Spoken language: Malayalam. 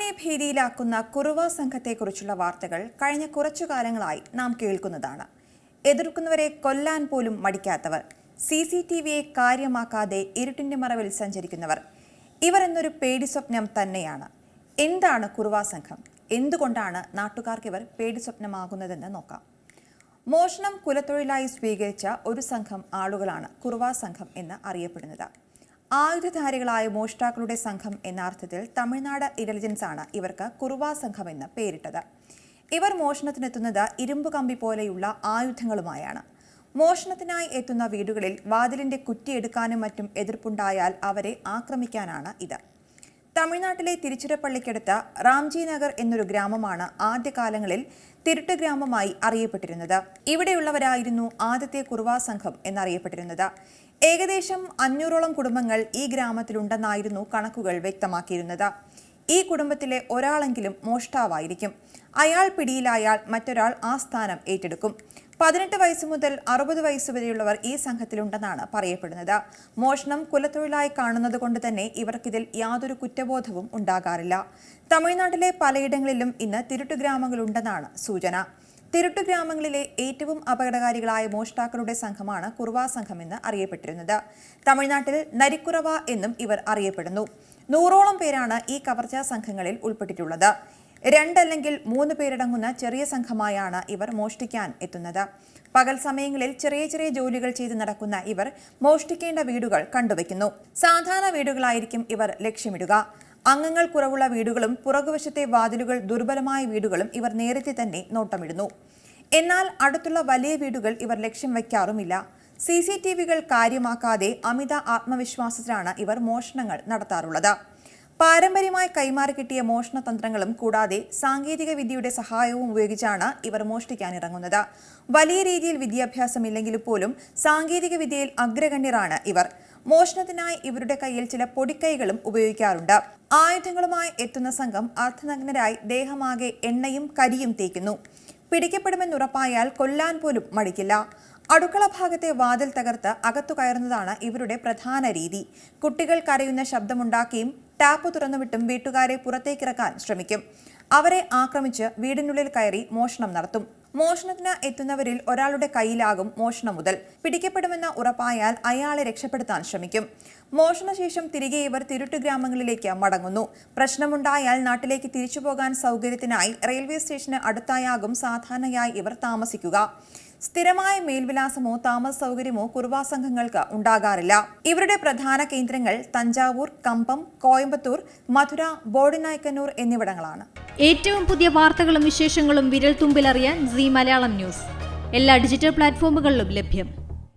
നാടിനെ ഭീതിയിലാക്കുന്ന കുറുവ സംഘത്തെക്കുറിച്ചുള്ള വാർത്തകൾ കഴിഞ്ഞ കുറച്ചു കാലങ്ങളായി നാം കേൾക്കുന്നതാണ്. എതിർക്കുന്നവരെ കൊല്ലാൻ പോലും മടിക്കാത്തവർ, CCTVയെ കാര്യമാക്കാതെ ഇരുട്ടിന്റെ മറവിൽ സഞ്ചരിക്കുന്നവർ, ഇവർ എന്നൊരു പേടി സ്വപ്നം തന്നെയാണ്. എന്താണ് കുറുവ സംഘം? എന്തുകൊണ്ടാണ് നാട്ടുകാർക്ക് ഇവർ പേടി സ്വപ്നമാകുന്നതെന്ന് നോക്കാം. മോഷണം കുലത്തൊഴിലായി സ്വീകരിച്ച ഒരു സംഘം ആളുകളാണ് കുറുവ സംഘം എന്ന് അറിയപ്പെടുന്നത്. ആയുധധാരികളായ മോഷ്ടാക്കളുടെ സംഘം എന്ന അർത്ഥത്തിൽ തമിഴ്നാട് ഇന്റലിജൻസ് ആണ് ഇവർക്ക് കുറുവ സംഘം എന്ന് പേരിട്ടത്. ഇവർ മോഷണത്തിനെത്തുന്നത് ഇരുമ്പ് കമ്പി പോലെയുള്ള ആയുധങ്ങളുമായാണ്. മോഷണത്തിനായി എത്തുന്ന വീടുകളിൽ വാതിലിന്റെ കുറ്റിയെടുക്കാനും മറ്റും എതിർപ്പുണ്ടായാൽ അവരെ ആക്രമിക്കാനാണ് ഇത്. തമിഴ്നാട്ടിലെ തിരുച്ചിറപ്പള്ളിക്കടുത്ത് റാംജി നഗർ എന്നൊരു ഗ്രാമമാണ് ആദ്യകാലങ്ങളിൽ തിരുട്ട് ഗ്രാമമായി അറിയപ്പെട്ടിരുന്നത്. ഇവിടെയുള്ളവരായിരുന്നു ആദ്യത്തെ കുറുവ സംഘം എന്നറിയപ്പെട്ടിരുന്നത്. ഏകദേശം 500ഓളം കുടുംബങ്ങൾ ഈ ഗ്രാമത്തിലുണ്ടെന്നായിരുന്നു കണക്കുകൾ വ്യക്തമാക്കിയിരുന്നത്. ഈ കുടുംബത്തിലെ ഒരാളെങ്കിലും മോഷ്ടാവായിരിക്കും. അയാൾ പിടിയിലായാൽ മറ്റൊരാൾ ആ സ്ഥാനം ഏറ്റെടുക്കും. 18 വയസ്സ് മുതൽ 60 വയസ്സ് വരെയുള്ളവർ ഈ സംഘത്തിലുണ്ടെന്നാണ് പറയപ്പെടുന്നത്. മോഷണം കുലത്തൊഴിലായി കാണുന്നത് കൊണ്ട് തന്നെ ഇവർക്കിതിൽ യാതൊരു കുറ്റബോധവും ഉണ്ടാകാറില്ല. തമിഴ്നാട്ടിലെ പലയിടങ്ങളിലും ഇന്ന് തിരുട്ടു ഗ്രാമങ്ങളുണ്ടെന്നാണ് സൂചന. തിരുട്ടു ഗ്രാമങ്ങളിലെ ഏറ്റവും അപകടകാരികളായ മോഷ്ടാക്കളുടെ സംഘമാണ് കുറുവ സംഘം എന്ന് അറിയപ്പെട്ടിരുന്നത്. തമിഴ്നാട്ടിൽ നരിക്കുറവ എന്നും ഇവർ അറിയപ്പെടുന്നു. 100ഓളം പേരാണ് ഈ കവർച്ചാ സംഘങ്ങളിൽ ഉൾപ്പെട്ടിട്ടുള്ളത്. 2 അല്ലെങ്കിൽ 3 പേരടങ്ങുന്ന ചെറിയ സംഘമായാണ് ഇവർ മോഷ്ടിക്കാൻ എത്തുന്നത്. പകൽ സമയങ്ങളിൽ ചെറിയ ചെറിയ ജോലികൾ ചെയ്ത് നടക്കുന്ന ഇവർ മോഷ്ടിക്കേണ്ട വീടുകൾ കണ്ടുവയ്ക്കുന്നു. സാധാരണ വീടുകളായിരിക്കും ഇവർ ലക്ഷ്യമിടുക. അംഗങ്ങൾ കുറവുള്ള വീടുകളും പുറകുവശത്തെ വാതിലുകൾ ദുർബലമായ വീടുകളും ഇവർ നേരത്തെ തന്നെ നോട്ടമിടുന്നു. എന്നാൽ അടുത്തുള്ള വലിയ വീടുകൾ ഇവർ ലക്ഷ്യം വയ്ക്കാറുമില്ല. CCTVകൾ കാര്യമാക്കാതെ അമിത ആത്മവിശ്വാസത്തിലാണ് ഇവർ മോഷണങ്ങൾ നടത്താറുള്ളത്. പാരമ്പര്യമായി കൈമാറി കിട്ടിയ മോഷണ തന്ത്രങ്ങളും കൂടാതെ സാങ്കേതിക വിദ്യയുടെ സഹായവും ഉപയോഗിച്ചാണ് ഇവർ മോഷ്ടിക്കാനിറങ്ങുന്നത്. വലിയ രീതിയിൽ വിദ്യാഭ്യാസമില്ലെങ്കിലും പോലും സാങ്കേതിക വിദ്യയിൽ അഗ്രഗണ്യരാണ് ഇവർ. മോഷണത്തിനായി ഇവരുടെ കയ്യിൽ ചില പൊടിക്കൈകളും ഉപയോഗിക്കാറുണ്ട്. ആയുധങ്ങളുമായി എത്തുന്ന സംഘം അർദ്ധനഗ്നരായി ദേഹമാകെ എണ്ണയും കരിയും തേക്കുന്നു. പിടിക്കപ്പെടുമെന്നുറപ്പായാൽ കൊല്ലാൻ പോലും മടിക്കില്ല. അടുക്കള ഭാഗത്തെ വാതിൽ തകർത്ത് അകത്തു കയറുന്നതാണ് ഇവരുടെ പ്രധാന രീതി. കുട്ടികൾ കരയുന്ന ശബ്ദമുണ്ടാക്കിയും ടാപ്പ് തുറന്നുവിട്ടും വീട്ടുകാരെ പുറത്തേക്കിറക്കാൻ ശ്രമിക്കും. അവരെ ആക്രമിച്ച് വീടിനുള്ളിൽ കയറി മോഷണം നടത്തും. മോഷണത്തിന് എത്തുന്നവരിൽ ഒരാളുടെ കയ്യിലാകും മോഷണം മുതൽ. പിടിക്കപ്പെടുമെന്ന് ഉറപ്പായാൽ അയാളെ രക്ഷപ്പെടുത്താൻ ശ്രമിക്കും. മോഷണശേഷം തിരികെ ഇവർ തിരുട്ടു ഗ്രാമങ്ങളിലേക്ക് മടങ്ങുന്നു. പ്രശ്നമുണ്ടായാൽ നാട്ടിലേക്ക് തിരിച്ചുപോകാൻ സൗകര്യത്തിനായി റെയിൽവേ സ്റ്റേഷന് അടുത്തായാകും സാധാരണയായി ഇവർ താമസിക്കുക. സ്ഥിരമായ മേൽവിലാസമോ താമസ സൗകര്യമോ കുറുവ സംഘങ്ങൾക്ക് ഉണ്ടാകാറില്ല. ഇവരുടെ പ്രധാന കേന്ദ്രങ്ങൾ തഞ്ചാവൂർ, കമ്പം, കോയമ്പത്തൂർ, മധുര, ബോഡിനായ്ക്കന്നൂർ എന്നിവിടങ്ങളാണ്. ഏറ്റവും പുതിയ വാർത്തകളും വിശേഷങ്ങളും വിരൽ തുമ്പിലറിയാൻ Zee മലയാളം ന്യൂസ് എല്ലാ ഡിജിറ്റൽ പ്ലാറ്റ്ഫോമുകളിലും ലഭ്യം.